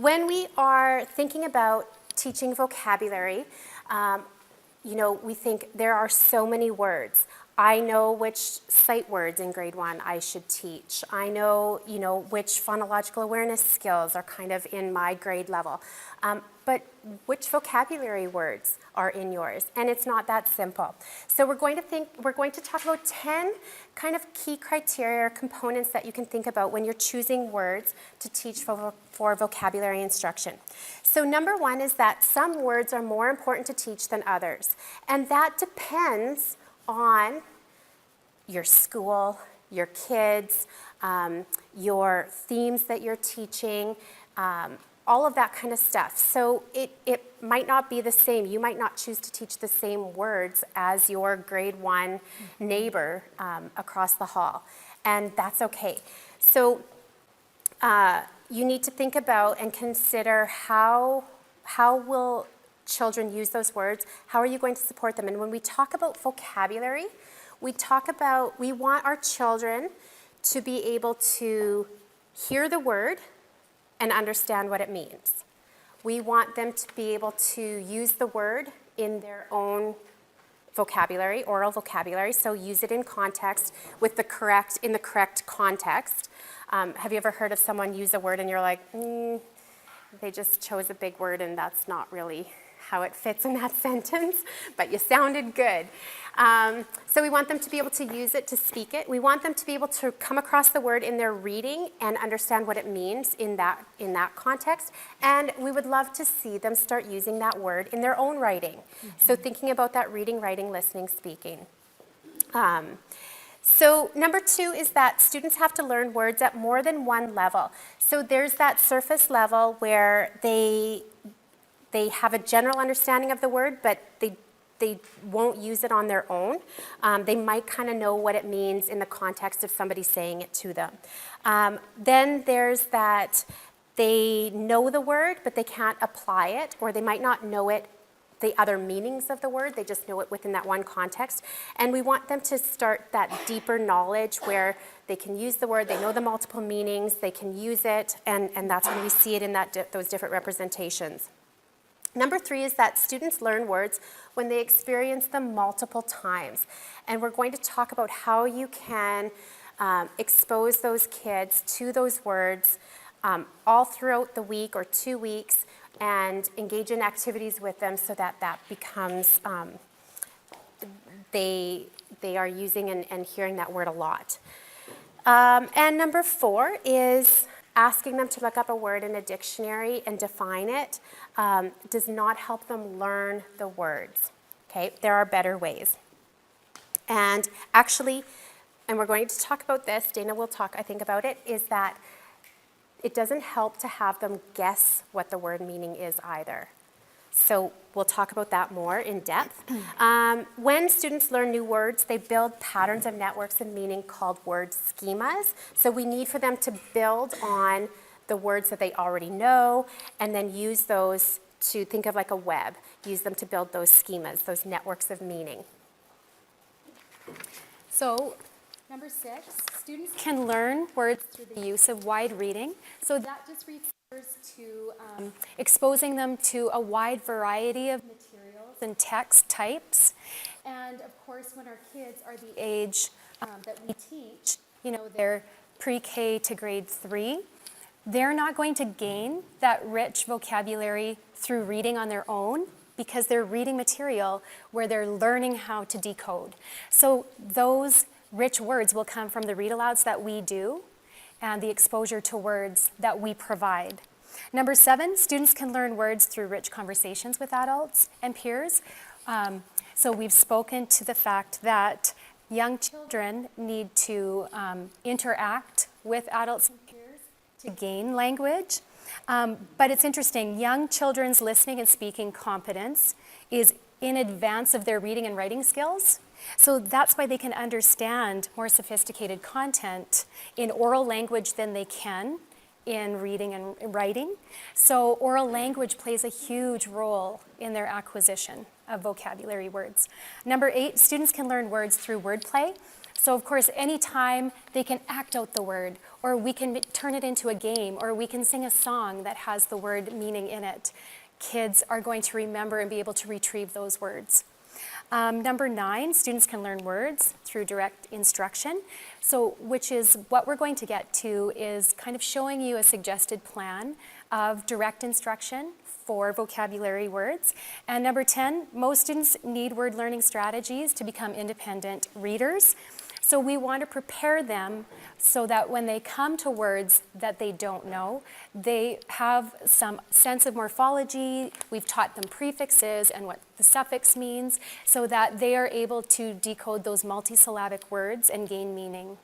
when we are thinking about teaching vocabulary, we think there are so many words. I know which sight words in grade 1 I should teach. I know, which phonological awareness skills are kind of in my grade level. But which vocabulary words are in yours? And it's not that simple. So we're going to talk about 10 kind of key criteria or components that you can think about when you're choosing words to teach for vocabulary instruction. So number 1 is that some words are more important to teach than others. And that depends on your school, your kids, your themes that you're teaching, all of that kind of stuff. So it might not be the same. You might not choose to teach the same words as your grade 1 neighbor across the hall, and that's okay. So you need to think about and consider how will children use those words? How are you going to support them? And when we talk about vocabulary, we want our children to be able to hear the word and understand what it means. We want them to be able to use the word in their own vocabulary, oral vocabulary, so use it in context in the correct context. Have you ever heard of someone use a word and you're like, they just chose a big word and that's not really how it fits in that sentence, but you sounded good. So we want them to be able to use it, to speak it. We want them to be able to come across the word in their reading and understand what it means in that context. And we would love to see them start using that word in their own writing. So thinking about that reading, writing, listening, speaking. So number 2 is that students have to learn words at more than one level. So there's that surface level where they have a general understanding of the word, but they won't use it on their own. They might kind of know what it means in the context of somebody saying it to them. Then there's that they know the word, but they can't apply it, or they might not know it, the other meanings of the word, they just know it within that one context. And we want them to start that deeper knowledge where they can use the word, they know the multiple meanings, they can use it, and that's when we see it in those different representations. Number 3 is that students learn words when they experience them multiple times. And we're going to talk about how you can expose those kids to those words all throughout the week or 2 weeks and engage in activities with them so that becomes, they are using and hearing that word a lot. And number 4 is asking them to look up a word in a dictionary and define it does not help them learn the words, okay? There are better ways. And actually, and we're going to talk about this, Dana will talk, I think, about it, is that it doesn't help to have them guess what the word meaning is either. So we'll talk about that more in depth. When students learn new words, they build patterns of networks of meaning called word schemas. So we need for them to build on the words that they already know and then use those to think of like a web. Use them to build those schemas, those networks of meaning. So number 6, students can learn words through the use of wide reading. So that just refers to exposing them to a wide variety of materials and text types. And of course, when our kids are the age that we teach, they're pre-K to grade 3, they're not going to gain that rich vocabulary through reading on their own because they're reading material where they're learning how to decode. So those rich words will come from the read-alouds that we do and the exposure to words that we provide. Number 7, students can learn words through rich conversations with adults and peers. So we've spoken to the fact that young children need to interact with adults and peers to gain language. But it's interesting, young children's listening and speaking competence is in advance of their reading and writing skills. So that's why they can understand more sophisticated content in oral language than they can in reading and writing. So oral language plays a huge role in their acquisition of vocabulary words. Number 8, students can learn words through wordplay. So of course, anytime they can act out the word, or we can turn it into a game, or we can sing a song that has the word meaning in it, kids are going to remember and be able to retrieve those words. Number 9, students can learn words through direct instruction. So, which is what we're going to get to is kind of showing you a suggested plan of direct instruction for vocabulary words. And number 10, most students need word learning strategies to become independent readers. So we want to prepare them so that when they come to words that they don't know, they have some sense of morphology. We've taught them prefixes and what the suffix means so that they are able to decode those multisyllabic words and gain meaning.